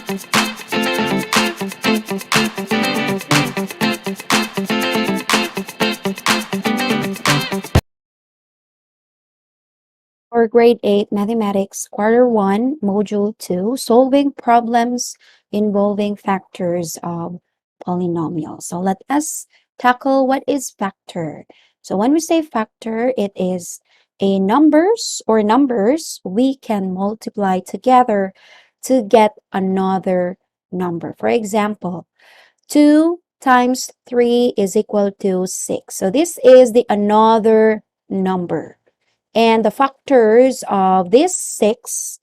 For grade 8 mathematics, quarter 1, module 2, solving problems involving factors of polynomials. So let us tackle what is factor. So when we say factor, it is a numbers we can multiply together to get another number. For example, 2 times 3 is equal to 6. So this is the another number. And the factors of this 6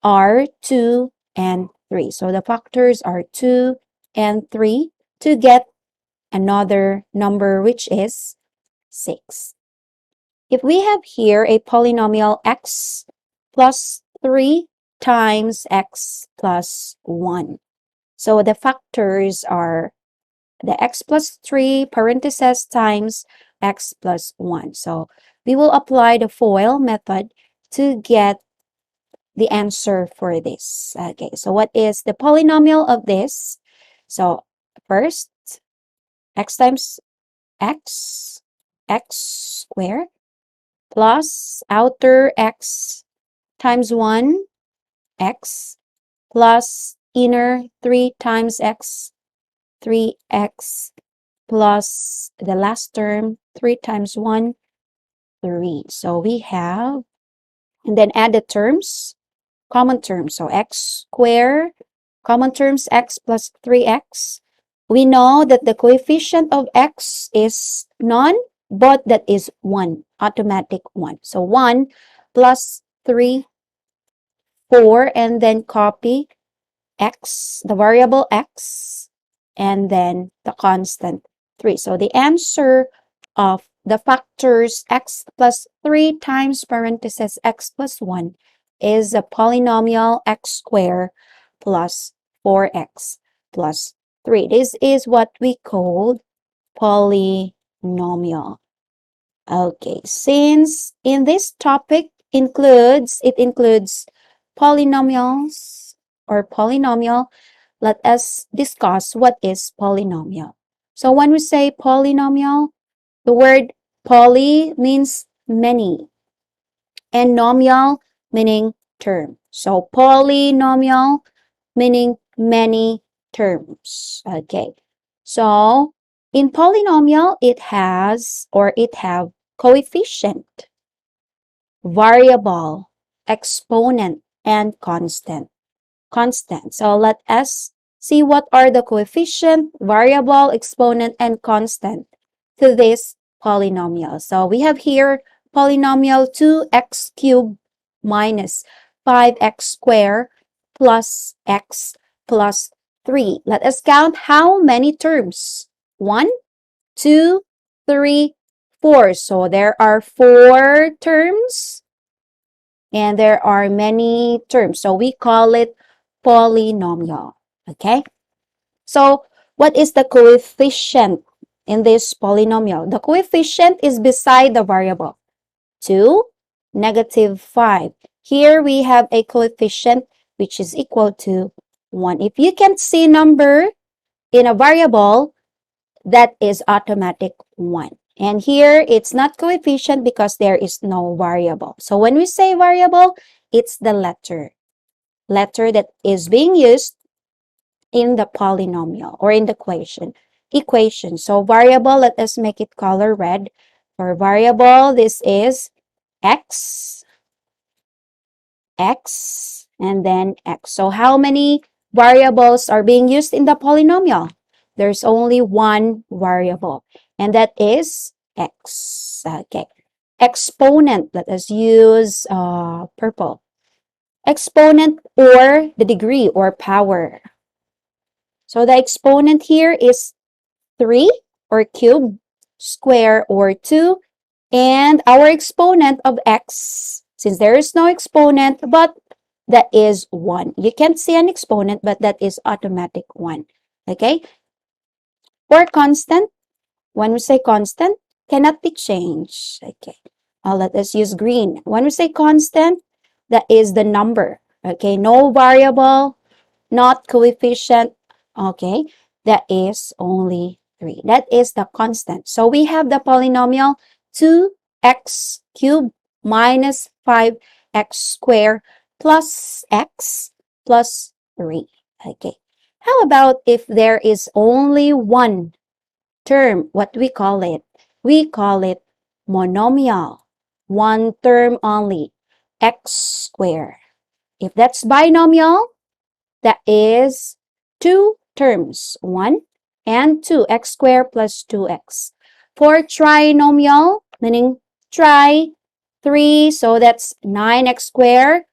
are 2 and 3. So the factors are 2 and 3 to get another number, which is 6. If we have here a polynomial x plus 3 times x plus 1. So the factors are the x plus 3 parentheses times x plus 1. So we will apply the FOIL method to get the answer for this. Okay, so what is the polynomial of this? So first, x times x, x squared, plus outer x times 1, x, plus inner 3 times x, 3x, plus the last term, 3 times 1, 3. So we have, and then add the terms, common terms. So x squared, common terms, x plus 3x. We know that the coefficient of x is none, but that is 1, automatic 1. So 1 plus 3, 4, and then copy x, the variable x, and then the constant 3. So the answer of the factors x plus 3 times parentheses x plus 1 is a polynomial x squared plus 4x plus 3. This is what we call polynomial. Okay, since in this topic includes polynomials or polynomial, let us discuss what is polynomial. So when we say polynomial, the word poly means many and nomial meaning term. So polynomial meaning many terms. Okay. So in polynomial, it have coefficient, variable, exponent, and constant. So let us see what are the coefficient, variable, exponent, and constant to this polynomial. So we have here polynomial 2x cubed minus 5x squared plus x plus 3. Let us count how many terms. 1, 2, 3, 4. So there are 4 terms and there are many terms. So we call it polynomial. Okay? So what is the coefficient in this polynomial? The coefficient is beside the variable. 2, -5. Here we have a coefficient which is equal to 1. If you can see number in a variable, that is automatic 1. And here it's not coefficient because there is no variable. So when we say variable, it's the letter that is being used in the polynomial or in the equation. So variable, let us make it color red. For variable, this is x, and then x. So how many variables are being used in the polynomial? There's only one variable, and that is x. Okay. Exponent, let us use purple. Exponent or the degree or power. So the exponent here is 3 or cube, square or 2, and our exponent of x, since there is no exponent, but that is 1. You can't see an exponent, but that is automatic 1. Okay? For constant, when we say constant, cannot be changed. Okay. Let us use green. When we say constant, that is the number. Okay? No variable, not coefficient, okay, that is only 3. That is the constant. So we have the polynomial 2x cubed minus 5x squared plus x plus 3. Okay. How about if there is only one term? What we call it? We call it monomial. One term only, x squared. If that's binomial, that is two terms, 1 and 2, x squared plus 2x. For trinomial, meaning tri, 3, so that's 9x squared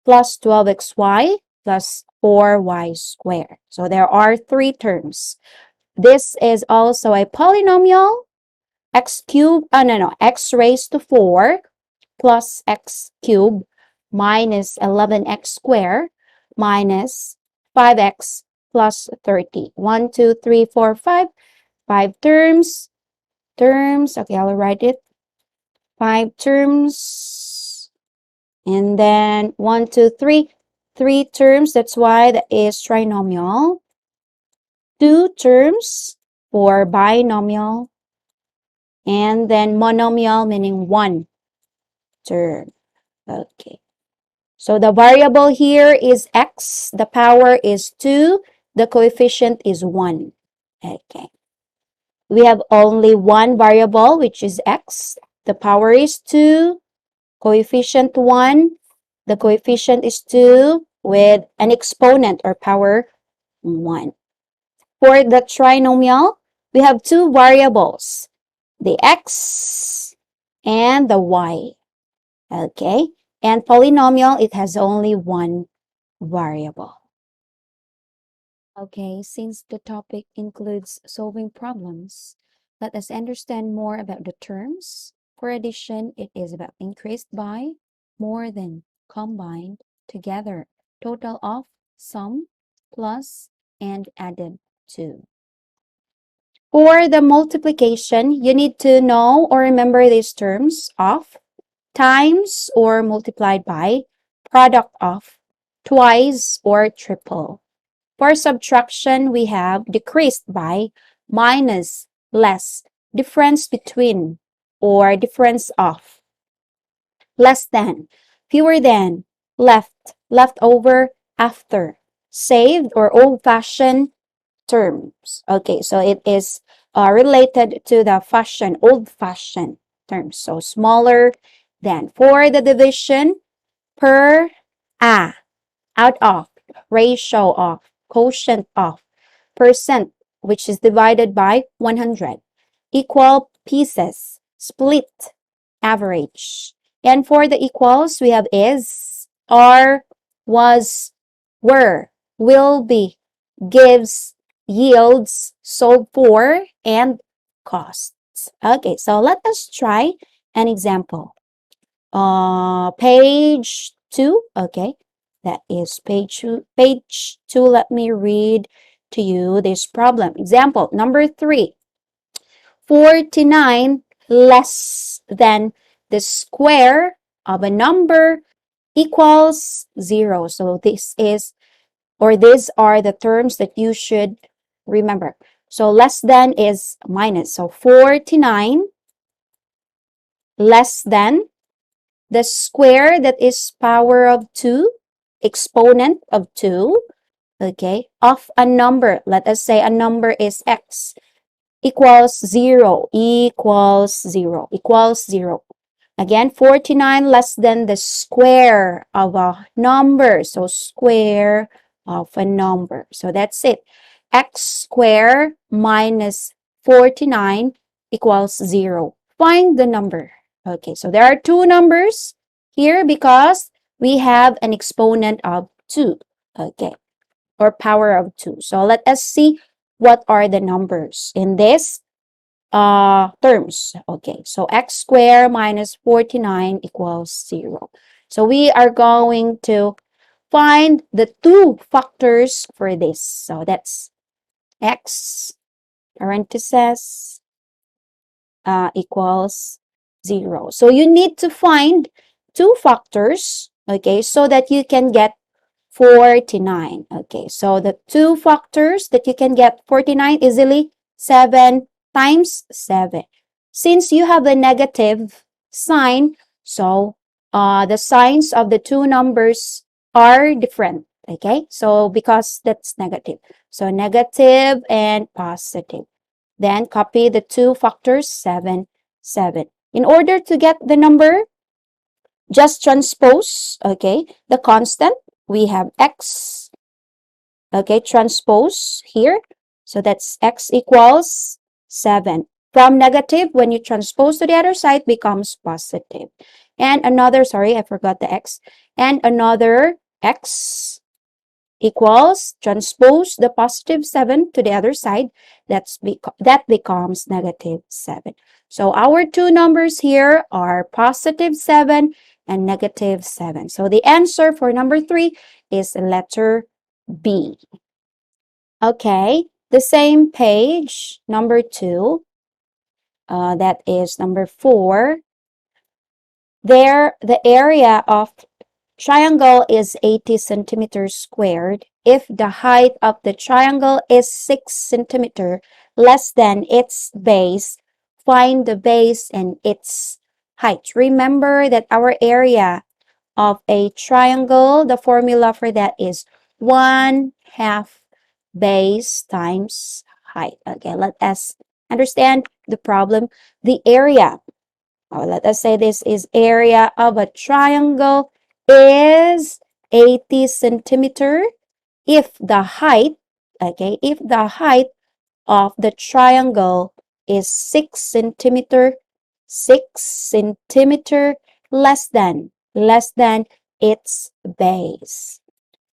plus 12xy plus 4y squared. So there are three terms. This is also a polynomial, x cubed, x raised to 4 plus x cubed minus 11x squared minus 5x plus 30. 1, 2, 3, 4, 5. 5 terms. Okay, I'll write it. 5 terms. And then 1, 2, 3. 3 terms. That's why that is trinomial. 2 terms for binomial. And then monomial, meaning 1 term. Okay. So the variable here is x. The power is 2. The coefficient is 1. Okay. We have only one variable, which is x. The power is 2. Coefficient 1. The coefficient is 2 with an exponent or power 1. For the trinomial, we have two variables, the x and the y. Okay. And polynomial, it has only one variable. Okay, since the topic includes solving problems, let us understand more about the terms. For addition, it is about increased by, more than, combined, together, total of, sum, plus, and added to. For the multiplication, you need to know or remember these terms of, times or multiplied by, product of, twice or triple. For subtraction, we have decreased by, minus, less, difference between, or difference of, less than, fewer than, left, leftover, after, saved or old-fashioned terms. Okay, so it is related to the fashion, old-fashioned terms. So smaller than. For the division, per, out of, ratio of, quotient of, percent, which is divided by 100, equal pieces, split, average. And for the equals, we have is, are, was, were, will be, gives, yields, sold for, and costs. Okay, so let us try an example. Page 2, okay. That is page 2. Page 2, let me read to you this problem. Example number 3. 49 less than the square of a number equals 0. So this is, or these are the terms that you should remember. So less than is minus. So 49 less than the square, that is power of 2, exponent of 2, okay, of a number. Let us say a number is x, equals 0, equals 0, equals 0. Again, 49 less than the square of a number. So square of a number. So that's it. X squared minus 49 equals 0. Find the number. Okay, so there are two numbers here because we have an exponent of 2. Okay, or power of 2. So let us see what are the numbers in this terms. Okay, so x squared minus 49 equals 0. So we are going to find the two factors for this. So that's x parentheses equals 0. So you need to find two factors, okay, so that you can get 49. Okay, so the two factors that you can get 49 easily, 7 times 7. Since you have a negative sign, so the signs of the two numbers are different. Okay, so because that's negative. So negative and positive. Then copy the two factors, 7, 7. In order to get the number, just transpose, okay, the constant. We have x, okay, transpose here. So that's x equals 7. From negative, when you transpose to the other side, becomes positive. And another, sorry, I forgot the x. And another x equals, transpose the positive 7 to the other side, that becomes negative 7. So our two numbers here are positive 7 and negative 7. So the answer for number 3 is letter B. Okay, the same page, number 2, that is number 4. There, the area of triangle is 80 centimeters squared. If the height of the triangle is 6 centimeter less than its base, find the base and its height. Remember that our area of a triangle, the formula for that is 1/2 base times height. Okay, let us understand the problem. The area, let us say this is area of a triangle is 80 centimeter. If the height, okay, if the height of the triangle is 6 centimeter, 6 centimeter less than its base.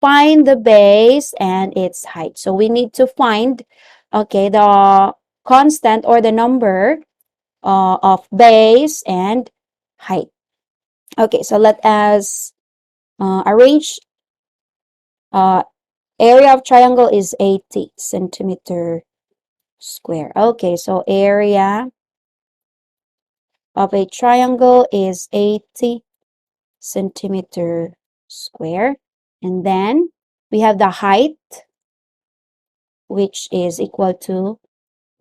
Find the base and its height. So we need to find, okay, the constant or the number of base and height. Okay, so let us arrange. Area of triangle is 80 centimeter square. Okay, so area of a triangle is 80 centimeter square. And then we have the height, which is equal to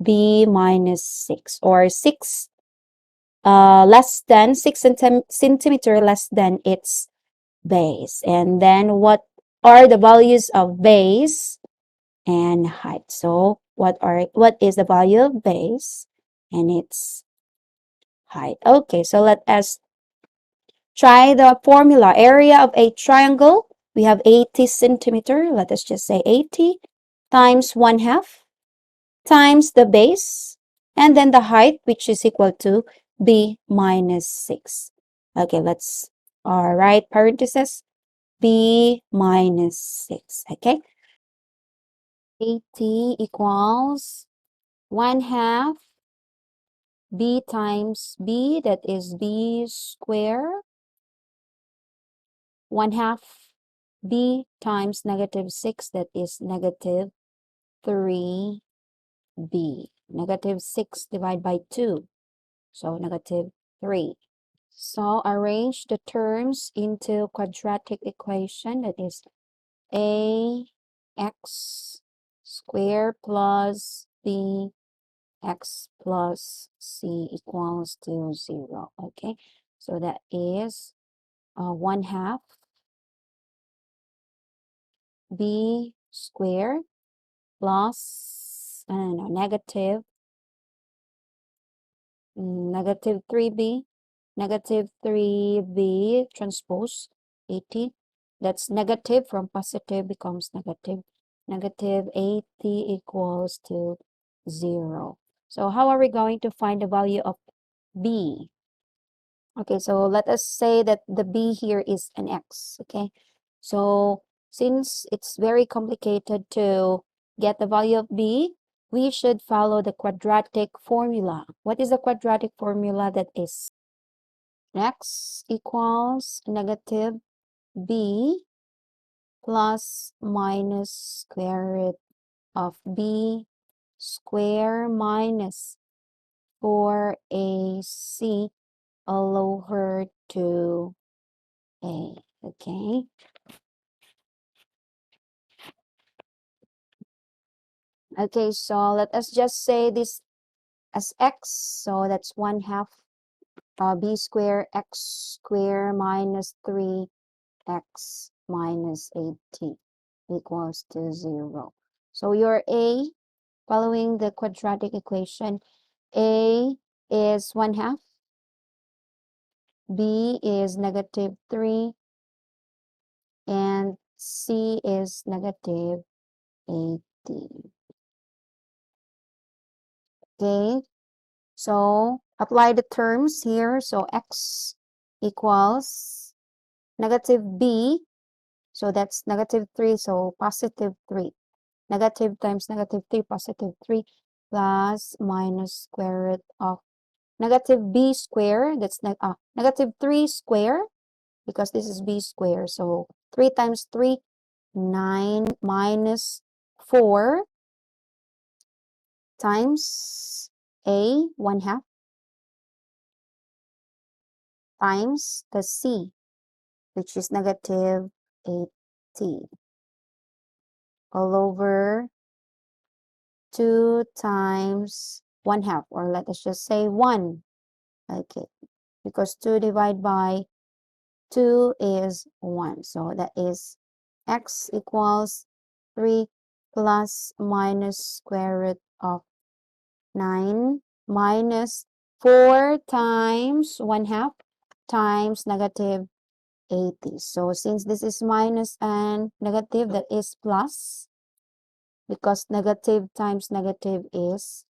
b minus 6, or 6 less than 6 centimeter less than its base. And then what are the values of base and height? So what is the value of base and its height? Okay, so let us try the formula. Area of a triangle, we have 80 centimeter. Let us just say 80 times 1/2 times the base, and then the height, which is equal to b minus 6. Okay, let's write parentheses, b minus 6. Okay, 80 equals 1/2 b times b, that is b square, 1/2 b times negative 6, that is negative 3b. Negative 6 divided by 2, so negative 3. So arrange the terms into quadratic equation, that is ax squared plus bx plus c equals to 0. Okay, so that is 1/2 b squared plus negative 3b, negative 3b transpose 80. That's negative, from positive becomes negative. Negative 80 equals to 0. So how are we going to find the value of b? Okay, so let us say that the b here is an x. Okay, so since it's very complicated to get the value of b, we should follow the quadratic formula. What is the quadratic formula? That is x equals negative b plus minus square root of b square minus 4ac all over 2a. Okay, Okay, so let us just say this as x. So that's 1/2 b square x square minus 3x minus 80 equals to 0. So your a, following the quadratic equation, a is 1/2, b is -3, and c is -80. Okay, so apply the terms here. So x equals -b, so that's -3, so +3. Negative times -3, +3, plus minus square root of -b square, that's -3 square, because this is b square. So 3 times 3, 9, minus 4 times a, 1/2, times the c, which is -80, all over 2 times 1/2, or let us just say 1. Okay, because 2 divided by 2 is 1. So that is x equals 3 plus minus square root of 9 minus 4 times 1/2 times -80. So since this is minus and negative, that is plus, because negative times negative is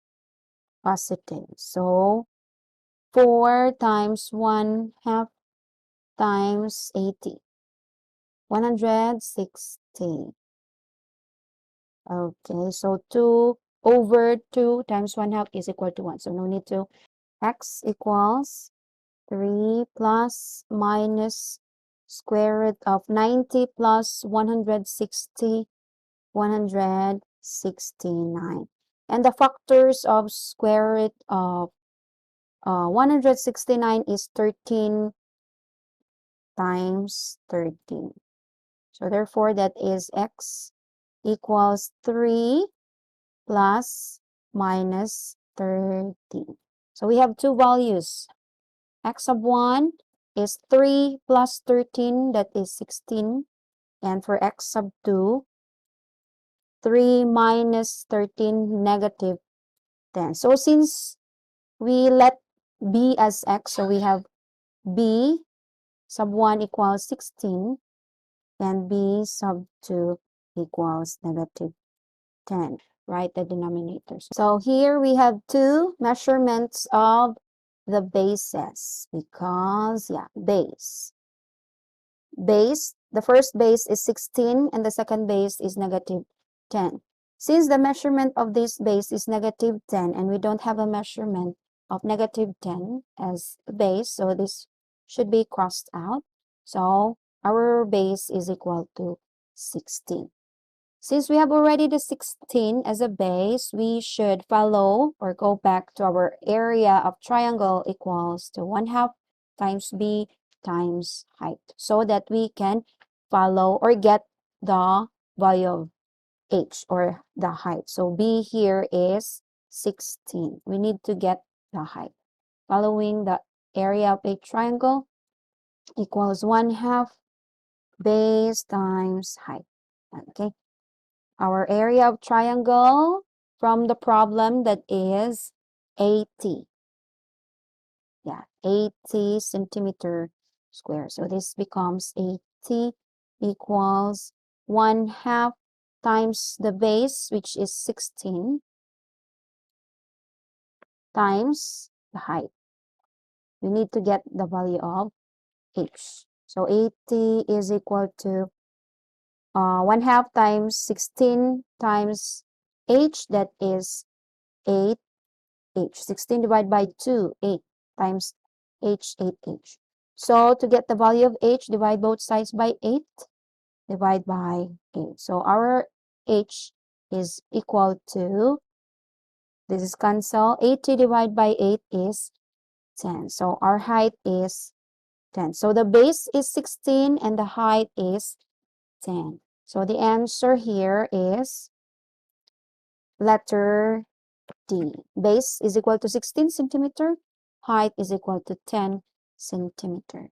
positive. So 4 times 1/2 times 80, 160. Okay, so 2 over 2 times 1/2 is equal to 1. So no need to. X equals 3 plus minus square root of 90 plus 160, 169. And the factors of square root of 169 is 13 times 13. So therefore, that is x equals 3 plus minus 13. So we have two values. X sub 1 is 3 plus 13, that is 16. And for x sub 2, 3 minus 13, -10. So since we let b as x, so we have b sub 1 equals 16, and b sub 2 equals -10. Write the denominators. So here we have two measurements of the bases, because, yeah, base. The first base is 16 and the second base is -10. Since the measurement of this base is -10 and we don't have a measurement of -10 as a base, so this should be crossed out. So our base is equal to 16. Since we have already the 16 as a base, we should follow or go back to our area of triangle equals to 1/2 times b times height, so that we can follow or get the value of h, or the height. So b here is 16. We need to get the height. Following the area of a triangle equals 1/2 base times height. Okay. Our area of triangle from the problem, that is 80. Yeah, 80 centimeter square. So this becomes 80 equals 1/2 times the base, which is 16, times the height. We need to get the value of h. So 80 is equal to 1/2 times 16 times h, that is 8h. 16 divided by 2, 8 times h, 8h. So to get the value of h, divide both sides by 8, divide by 8. So our h is equal to, this is cancel, 80 divided by 8 is 10. So our height is 10. So the base is 16 and the height is 10. So the answer here is Letter D. Base is equal to 16 centimeter. Height is equal to 10 centimeter.